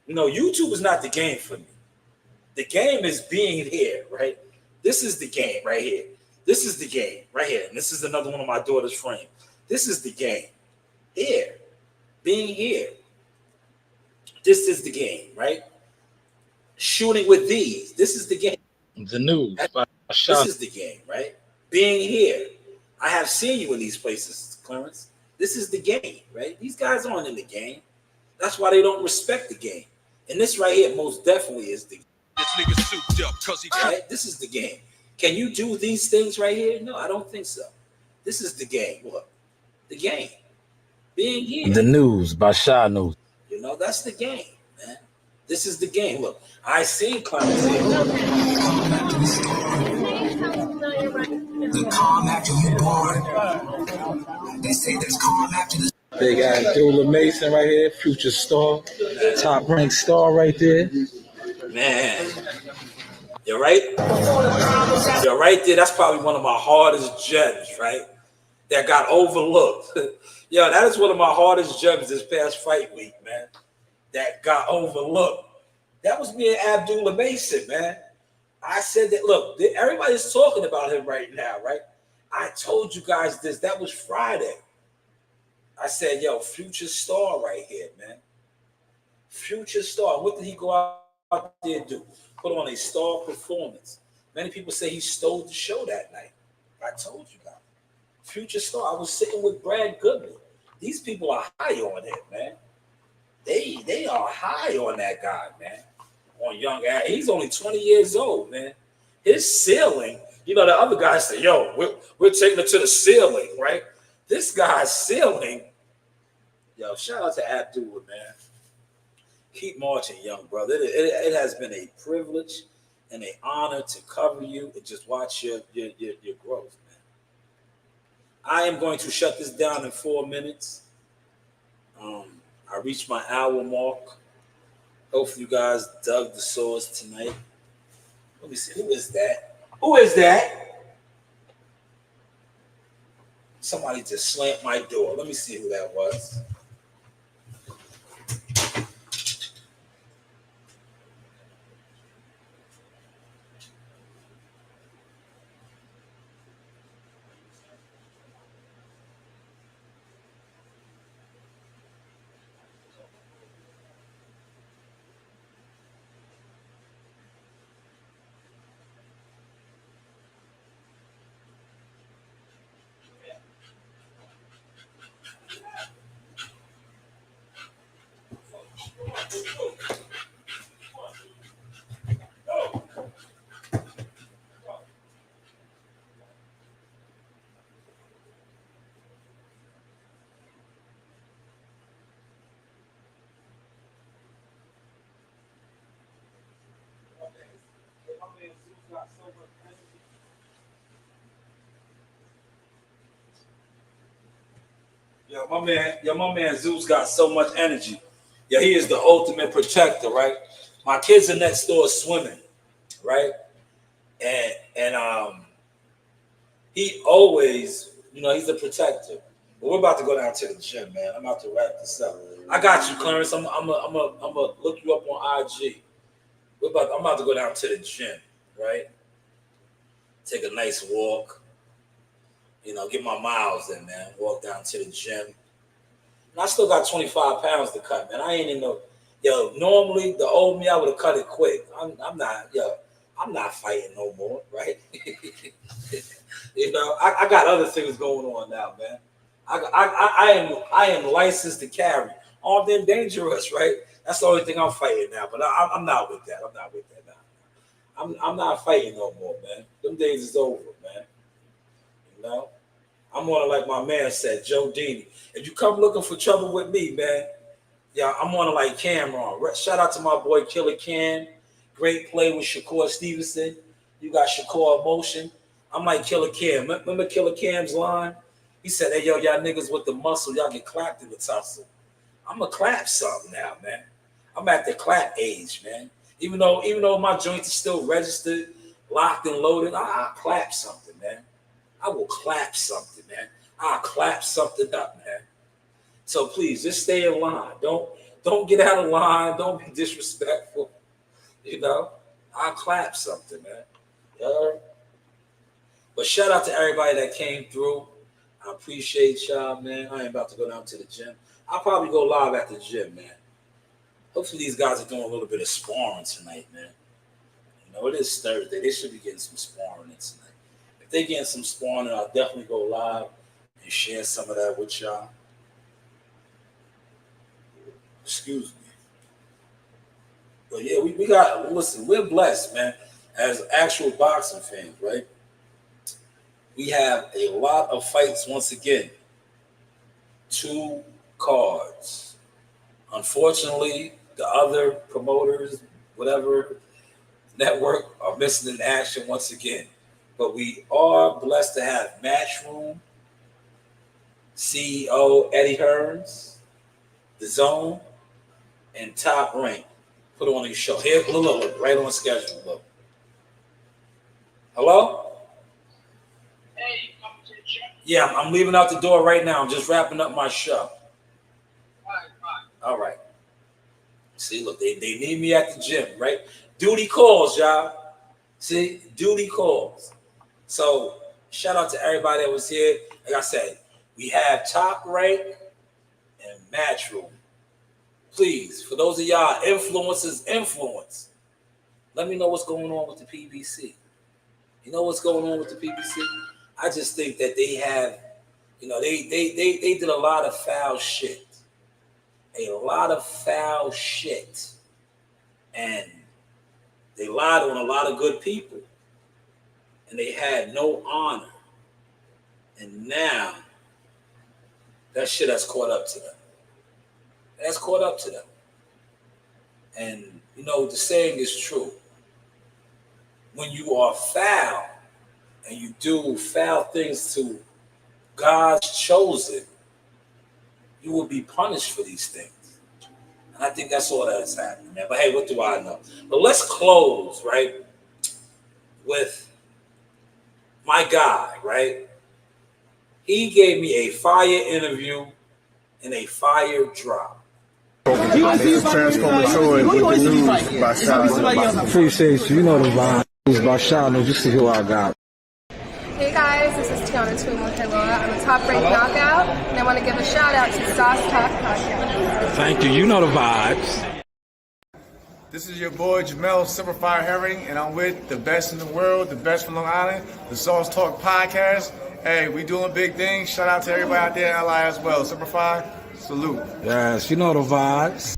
YouTube is not the game for me. The game is being here, right? This is the game right here. This is the game right here. And this is another one of my daughter's frames. This is the game. Here. Being here. This is the game, right? Shooting with these. This is the game. The news. This is the game, right? Being here. I have seen you in these places, Clarence. This is the game, right? These guys aren't in the game. That's why they don't respect the game. And this right here most definitely is the game. This nigga souped up because he right? This is the game. Can you do these things right here? No, I don't think so. This is the game. What? The game. Being here. The news by Shanewz. That's the game, man. This is the game. Look, I seen Clarence here. The calm after you're born. They say there's calm after the Big Abdullah Mason right here, future star, top ranked star right there. Man, you're right. You're right there. That's probably one of my hardest gems, right? That got overlooked. Yo, that is one of my hardest gems this past fight week, man. That got overlooked. That was me and Abdullah Mason, man. I said that, look, everybody's talking about him right now, right? I told you guys this. That was Friday. I said, yo, future star right here, man. Future star. What did he go out there and do? Put on a star performance. Many people say he stole the show that night. I told you guys. Future star. I was sitting with Brad Goodman. These people are high on him, man. They are high on that guy, man. On young Ad. He's only 20 years old, man. His ceiling, you know, the other guys say, yo, we're taking it to the ceiling, right? This guy's ceiling, yo, shout out to Abdullah, man. Keep marching, young brother. It has been a privilege and an honor to cover you and just watch your growth, man. I am going to shut this down in 4 minutes. I reached my hour mark. Hopefully you guys dug the sauce tonight. Let me see. Who is that? Who is that? Somebody just slammed my door. Let me see who that was. My man Zeus got so much energy. Yeah, he is the ultimate protector, right? My kids are next door swimming, right? And he always, you know, he's a protector. But we're about to go down to the gym, man. I'm about to wrap this up. I got you, Clarence. I'm gonna look you up on IG. I'm about to go down to the gym, right? Take a nice walk. You know, get my miles in, man. Walk down to the gym. And I still got 25 pounds to cut, man. I ain't in no, yo, normally the old me, I would have cut it quick. I'm not fighting no more, right? You know, I got other things going on now, man. I am licensed to carry. Armed and dangerous, right? That's the only thing I'm fighting now. But I'm not with that. I'm not with that now. I'm not fighting no more, man. Them days is over, man. You know? I'm on it like my man said, Joe Dini. If you come looking for trouble with me, man, yeah, I'm on it like Cameron. Shout out to my boy Killer Cam. Great play with Shakur Stevenson. You got Shakur Emotion. I'm like Killer Cam. Remember Killer Cam's line? He said, hey, yo, y'all niggas with the muscle, y'all get clapped in the tussle. I'm going to clap something now, man. I'm at the clap age, man. Even though my joints are still registered, locked and loaded, I'll clap something, man. I will clap something, man. I'll clap something up, man. So please, just stay in line. Don't get out of line. Don't be disrespectful. You know, I'll clap something, man. Yeah. But shout out to everybody that came through. I appreciate y'all, man. I ain't about to go down to the gym. I'll probably go live at the gym, man. Hopefully these guys are doing a little bit of sparring tonight, man. You know, it is Thursday. They should be getting some sparring in tonight. If they're getting some sparring, I'll definitely go live and share some of that with y'all. Excuse me. But yeah, we got, listen, we're blessed, man, as actual boxing fans, right? We have a lot of fights once again. 2 cards. Unfortunately, the other promoters, whatever network, are missing in action once again. But we are blessed to have Matchroom, CEO Eddie Hearns, The Zone, and Top Rank. Put on your show. Here, look, right on schedule. Look. Hello? Hey, yeah, I'm leaving out the door right now. I'm just wrapping up my show. All right. See, look, they need me at the gym, right? Duty calls, y'all. See, duty calls. So, shout out to everybody that was here. Like I said, we have Top Rank and Matchroom. Please, for those of y'all influence, let me know what's going on with the PBC. You know what's going on with the PBC? I just think that they have, they did a lot of foul shit. A lot of foul shit. And they lied on a lot of good people. And they had no honor. And now, that shit has caught up to them. That's caught up to them. And, the saying is true. When you are foul and you do foul things to God's chosen, you will be punished for these things. And I think that's all that is happening, man. But hey, what do I know? But let's close, right, with my guy, right? He gave me a fire interview and a fire drop. This is Transformatory with the news by Shanewz. Appreciate you. You know the vibe. News by Shanewz. You see who I got. Hey guys, this is Tiana Tuimuteloa. I'm a Top Rank Knockout, and I want to give a shout out to Sauce Talk Podcast. Thank you. You know the vibes. This is your boy Jamel Superfire Herring, and I'm with the best in the world, the best from Long Island, the Sauce Talk Podcast. Hey, we doing big things. Shout out to everybody out there in LI as well. Superfire, salute. Yes, you know the vibes.